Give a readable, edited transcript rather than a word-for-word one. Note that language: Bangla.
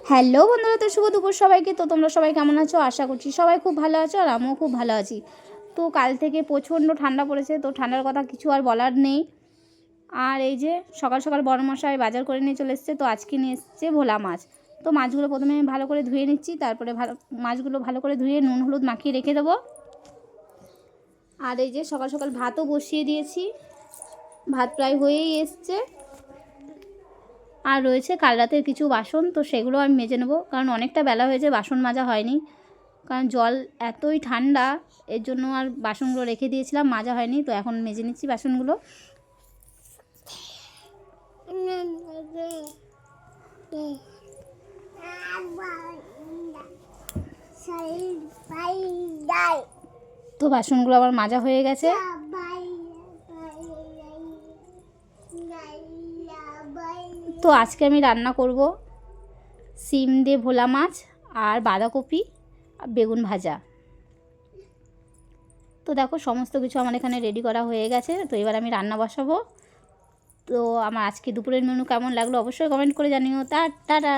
হ্যালো বন্ধুরা, তো শুভ দুপুর সবাইকে। তো তোমরা সবাই কেমন আছো? আশা করছি সবাই খুব ভালো আছো, আর আমিও খুব ভালো আছি। তো কাল থেকে প্রচণ্ড ঠান্ডা পড়েছে, তো ঠান্ডার কথা কিছু আর বলার নেই। আর এই যে সকাল সকাল বড়মশাই বাজার করে নিয়ে চলে এসছে। তো আজকে নিয়ে এসছে ভোলা মাছ। তো মাছগুলো প্রথমে ভালো করে ধুয়ে নিচ্ছি, তারপরে মাছগুলো ভালো করে ধুয়ে নুন হলুদ মাখিয়ে রেখে দেবো। আর এই যে সকাল সকাল ভাতও বসিয়ে দিয়েছি, ভাত প্রায় হয়েই এসছে। আর রয়েছে কাল রাতের কিছু বাসন, তো সেগুলো আমি মেজে নেবো, কারণ অনেকটা বেলা হয়েছে, বাসন মাজা হয়নি। কারণ জল এতই ঠান্ডা, এর জন্য আর বাসনগুলো রেখে দিয়েছিলাম, মাজা হয়নি। তো এখন মেজে নিচ্ছি বাসনগুলো। তো বাসনগুলো আবার মাজা হয়ে গেছে। তো আজকে আমি রান্না করব সিম দিয়ে ভোলা মাছ আর বাঁধাকপি আর বেগুন ভাজা। তো দেখো সমস্ত কিছু আমার এখানে রেডি করা হয়ে গেছে। তো এবার আমি রান্না বসাবো। তো আমার আজকে দুপুরের মেনু কেমন লাগলো অবশ্যই কমেন্ট করে জানিও। টাটা।